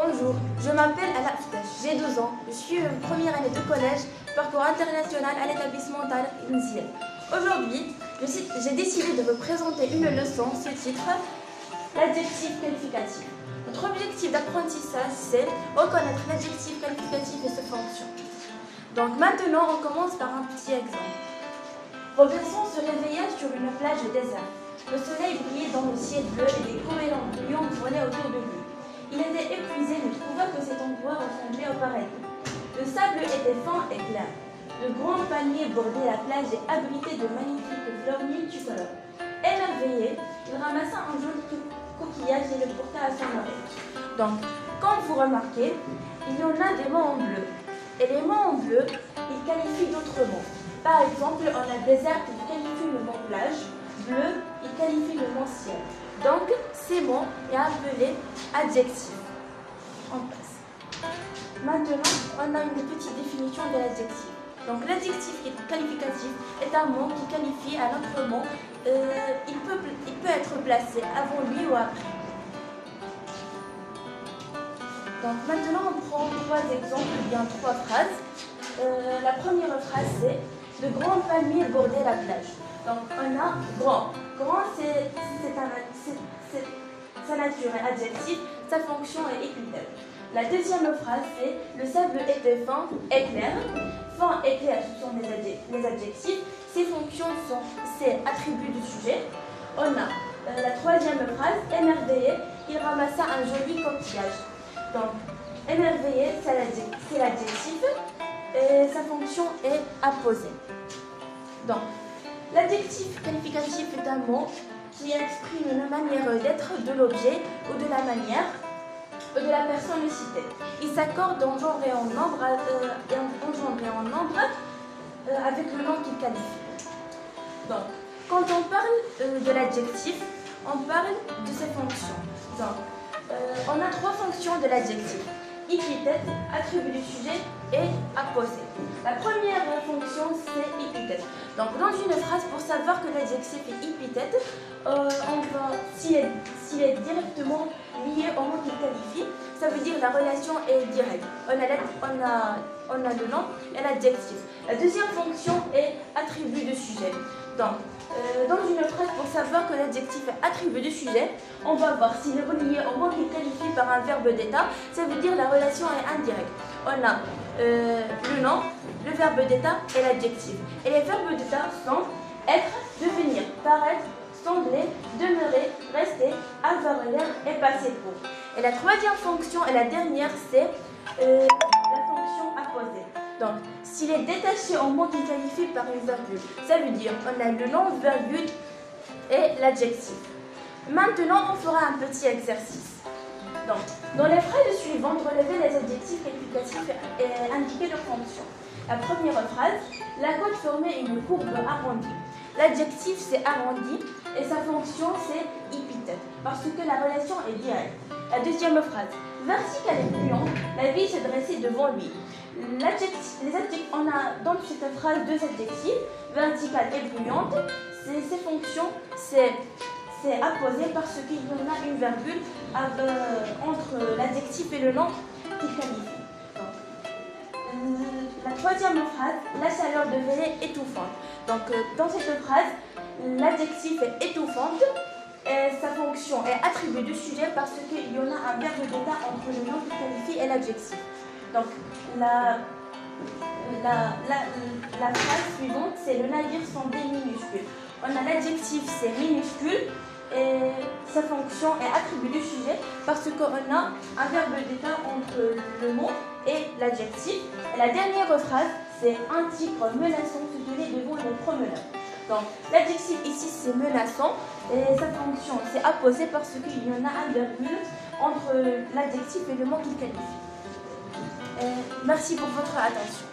Bonjour, je m'appelle Ala Aftash, j'ai 12 ans, je suis en première année de collège, parcours international à l'établissement Tariq Inziel. Aujourd'hui, j'ai décidé de vous présenter une leçon, ce titre, l'adjectif qualificatif. Notre objectif d'apprentissage, c'est reconnaître l'adjectif qualificatif et ses fonctions. Donc maintenant, on commence par un petit exemple. Robinson se réveilla sur une plage déserte. Le soleil brillait dans le ciel bleu et des goélands volaient autour de lui. Il était épuisé, mais trouva que cet endroit ressemblait au paradis. Le sable était fin et clair. De grands palmiers bordaient la plage et abritaient de magnifiques fleurs multicolores. Émerveillé, il ramassa un joli coquillage et le porta à son oreille. Donc, comme vous remarquez, il y en a des mots en bleu. Et les mots en bleu, ils qualifient d'autres mots. Par exemple, on a désert qui qualifie le mot plage, bleu, il qualifie le mot ciel. Donc, ces mots est appelé adjectif. On passe. Maintenant, on a une petite définition de l'adjectif. Donc, l'adjectif qualificatif est un mot qui qualifie un autre mot. Il peut être placé avant lui ou après. Donc, maintenant, on prend trois exemples, bien trois phrases. La première phrase, c'est « De grands palmiers bordaient la plage ». Donc, on a « grand ». Grand, c'est sa nature est adjectif, sa fonction est épithète. La deuxième phrase, c'est « Le sable était fin et clair ». Fin et clair, ce sont les adjectifs. Ses fonctions sont ses attributs du sujet. On a la troisième phrase « Émerveillé ». Il ramassa un joli coquillage. Donc, émerveillé, c'est l'adjectif et sa fonction est apposée. Donc, l'adjectif qualificatif est un mot qui exprime une manière d'être de l'objet ou de la manière ou de la personne citée. Il s'accorde en genre et en nombre, avec le nom qu'il qualifie. Donc, quand on parle de l'adjectif, on parle de ses fonctions. Donc, on a trois fonctions de l'adjectif. Épithète, attribut du sujet et apposé. La première fonction, c'est épithète. Donc, dans une phrase, pour savoir que l'adjectif est épithète, s'il est directement lié au mot qu'il qualifie, ça veut dire la relation est directe. On a le nom et l'adjectif. La deuxième fonction est attribut de sujet. Donc, dans une phrase, pour savoir que l'adjectif est attribut de sujet, on va voir s'il est relié au mot qu'il qualifie par un verbe d'état, ça veut dire la relation est indirecte. On a le nom, le verbe d'état et l'adjectif. Et les verbes d'état sont être, devenir, paraître, sembler, demeurer, rester, avoir l'air et passer pour. Et la troisième fonction et la dernière, c'est la fonction apposée. Donc, s'il est détaché au mot qu'il qualifie par une virgule, ça veut dire on a le nom, virgule et l'adjectif. Maintenant, on fera un petit exercice. Donc, dans les phrases suivantes, relevez les adjectifs qualificatifs et indiquez leur fonction. La première phrase, la côte formait une courbe arrondie. L'adjectif c'est arrondi et sa fonction c'est épithète parce que la relation est directe. La deuxième phrase, verticale et bruyante, la vie s'est dressée devant lui. On a dans cette phrase deux adjectifs, verticale et bruyante. Ses fonctions c'est apposé parce qu'il y en a une virgule entre l'adjectif et le nom qu'il qualifie. La troisième phrase, la chaleur devenait étouffante. Donc, dans cette phrase, l'adjectif est étouffante et sa fonction est attribut du sujet parce qu'il y en a un verbe d'état entre le nom qu'il qualifie et l'adjectif. Donc, la phrase suivante, c'est le navire semblait minuscule. On a l'adjectif, c'est minuscule et sa fonction est attribut du sujet parce qu'on a un verbe d'état entre le mot et l'adjectif. Et la dernière phrase, c'est un tigre menaçant se tenait devant les promeneurs. Donc, l'adjectif ici, c'est menaçant et sa fonction, c'est apposé parce qu'il y en a un virgule entre l'adjectif et le mot qu'il qualifie. Merci pour votre attention.